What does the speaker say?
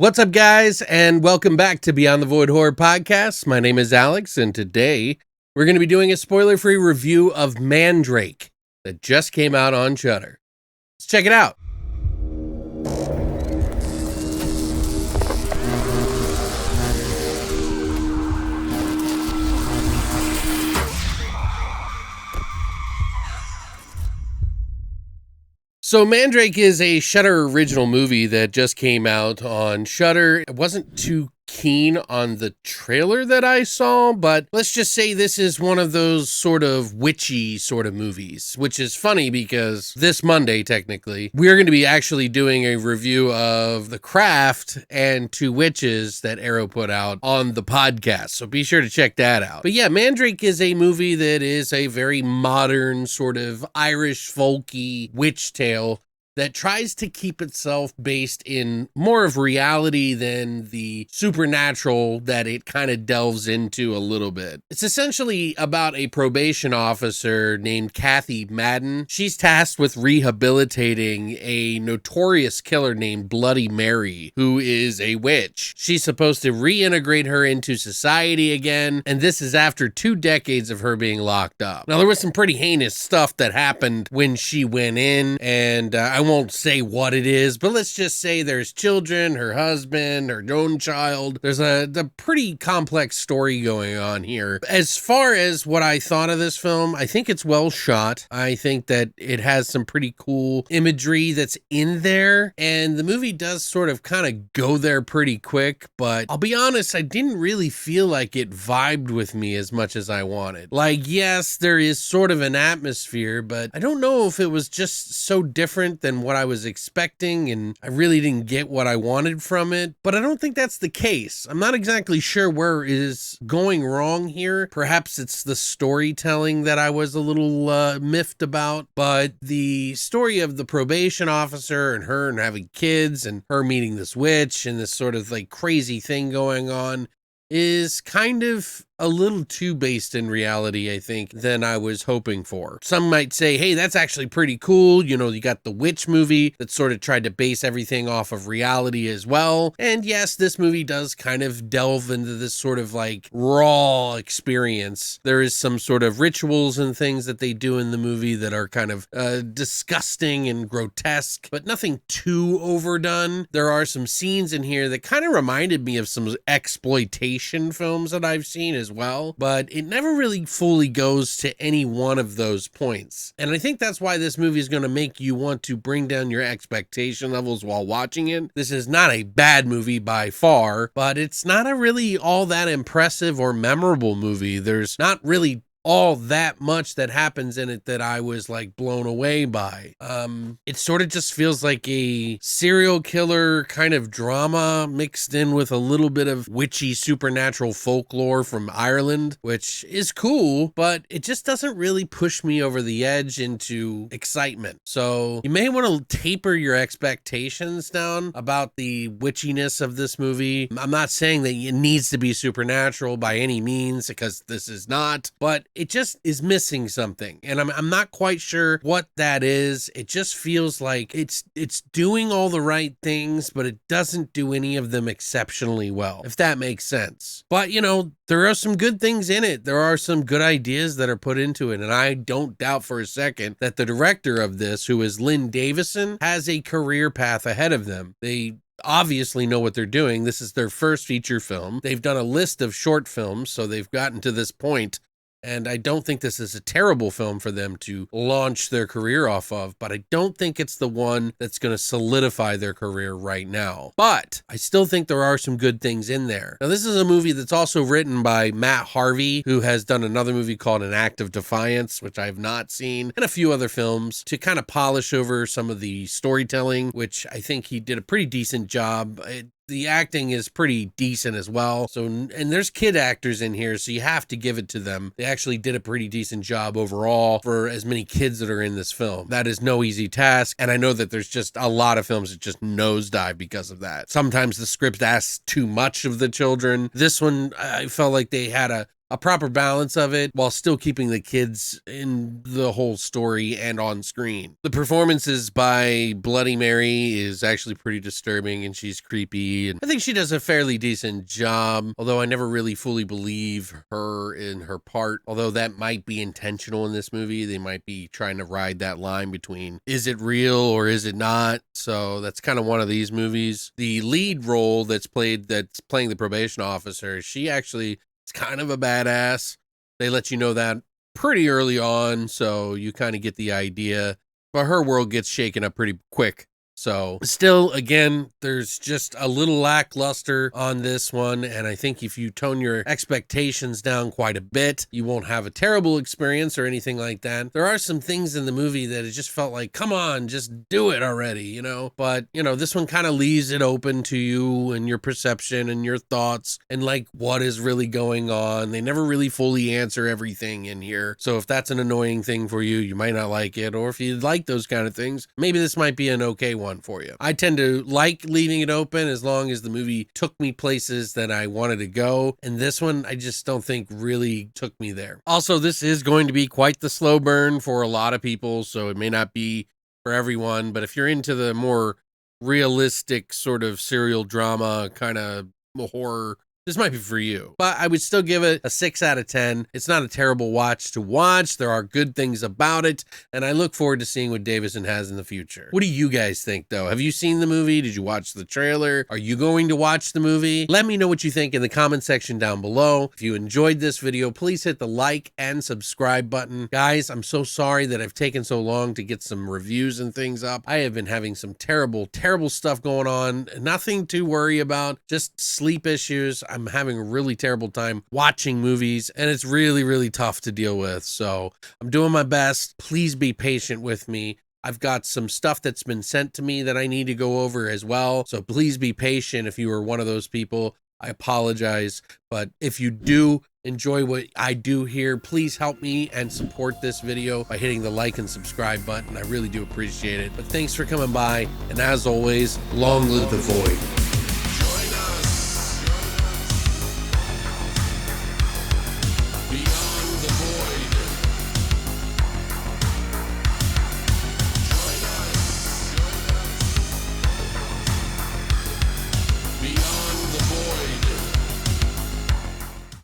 What's up, guys, and welcome back to Beyond the Void Horror Podcast. My name is Alex, and today we're going to be doing a spoiler-free review of Mandrake that just came out on Shudder. Let's check it out. So Mandrake is a Shudder original movie that just came out on Shudder. I wasn't too keen on the trailer that I saw, but let's just say this is one of those sort of witchy sort of movies, which is funny because this Monday, technically, we're going to be actually doing a review of The Craft and Two Witches that Arrow put out on the podcast, so be sure to check that out. But yeah, Mandrake is a movie that is a very modern sort of Irish folky witch tale that tries to keep itself based in more of reality than the supernatural that it kind of delves into a little bit. It's essentially about a probation officer named Cathy Madden. She's tasked with rehabilitating a notorious killer named Bloody Mary, who is a witch. She's supposed to reintegrate her into society again, and this is after 2 decades of her being locked up. Now, there was some pretty heinous stuff that happened when she went in, and I won't say what it is, but let's just say there's children, her husband, her own child. There's a pretty complex story going on here. As far as what I thought of this film, I think it's well shot. I think that it has some pretty cool imagery that's in there, and the movie does sort of kind of go there pretty quick, but I'll be honest, I didn't really feel like it vibed with me as much as I wanted. Like, yes, there is sort of an atmosphere, but I don't know if it was just so different than what I was expecting, and I really didn't get what I wanted from it. But I don't think that's the case. I'm not exactly sure where it is going wrong here. Perhaps it's the storytelling that I was a little miffed about, but the story of the probation officer and her and having kids and her meeting this witch and this sort of like crazy thing going on is kind of a little too based in reality, I think, than I was hoping for. Some might say, hey, that's actually pretty cool. You know, you got the Witch movie that sort of tried to base everything off of reality as well. And yes, this movie does kind of delve into this sort of like raw experience. There is some sort of rituals and things that they do in the movie that are kind of disgusting and grotesque, but nothing too overdone. There are some scenes in here that kind of reminded me of some exploitation films that I've seen as well, but it never really fully goes to any one of those points. And I think that's why this movie is going to make you want to bring down your expectation levels while watching it. This is not a bad movie by far, but it's not a really all that impressive or memorable movie. There's not really all that much that happens in it that I was like blown away by. It sort of just feels like a serial killer kind of drama mixed in with a little bit of witchy supernatural folklore from Ireland, which is cool, but it just doesn't really push me over the edge into excitement. So you may want to taper your expectations down about the witchiness of this movie. I'm not saying that it needs to be supernatural by any means, because this is not, but it just is missing something, and I'm not quite sure what that is. It just feels like it's doing all the right things, but it doesn't do any of them exceptionally well, if that makes sense. But, you know, there are some good things in it. There are some good ideas that are put into it, and I don't doubt for a second that the director of this, who is Lynn Davison, has a career path ahead of them. They obviously know what they're doing. This is their first feature film. They've done a list of short films, so they've gotten to this point. And I don't think this is a terrible film for them to launch their career off of, but I don't think it's the one that's going to solidify their career right now. But I still think there are some good things in there. Now, this is a movie that's also written by Matt Harvey, who has done another movie called An Act of Defiance, which I have not seen, and a few other films to kind of polish over some of the storytelling, which I think he did a pretty decent job. The acting is pretty decent as well. So, and there's kid actors in here, so you have to give it to them. They actually did a pretty decent job overall for as many kids that are in this film. That is no easy task, and I know that there's just a lot of films that just nosedive because of that. Sometimes the script asks too much of the children. This one, I felt like they had a a proper balance of it while still keeping the kids in the whole story and on screen. The performances by Bloody Mary is actually pretty disturbing, and she's creepy, and I think she does a fairly decent job, although I never really fully believe her in her part, although that might be intentional in this movie. They might be trying to ride that line between is it real or is it not, so that's kind of one of these movies. The lead role that's playing the probation officer, she actually is kind of a badass. They let you know that pretty early on, so you kind of get the idea, but her world gets shaken up pretty quick. So still, again, there's just a little lackluster on this one, and I think if you tone your expectations down quite a bit, you won't have a terrible experience or anything like that. There are some things in the movie that it just felt like, come on, just do it already, you know? But, you know, this one kind of leaves it open to you and your perception and your thoughts and like what is really going on. They never really fully answer everything in here. So if that's an annoying thing for you, you might not like it. Or if you like those kind of things, maybe this might be an okay one for you. I tend to like leaving it open as long as the movie took me places that I wanted to go, and this one I just don't think really took me there. Also, this is going to be quite the slow burn for a lot of people, so it may not be for everyone, but if you're into the more realistic sort of serial drama kind of horror, this might be for you. But I would still give it a 6 out of 10. It's not a terrible watch to watch. There are good things about it, and I look forward to seeing what Davison has in the future. What do you guys think, though? Have you seen the movie? Did you watch the trailer? Are you going to watch the movie? Let me know what you think in the comment section down below. If you enjoyed this video, please hit the like and subscribe button. Guys, I'm so sorry that I've taken so long to get some reviews and things up. I have been having some terrible stuff going on. Nothing to worry about, just sleep issues. I'm having a really terrible time watching movies, and it's really tough to deal with. So I'm doing my best. Please be patient with me. I've got some stuff that's been sent to me that I need to go over as well. So please be patient if you are one of those people. I apologize. But if you do enjoy what I do here, please help me and support this video by hitting the like and subscribe button. I really do appreciate it. But thanks for coming by. And as always, long live the void.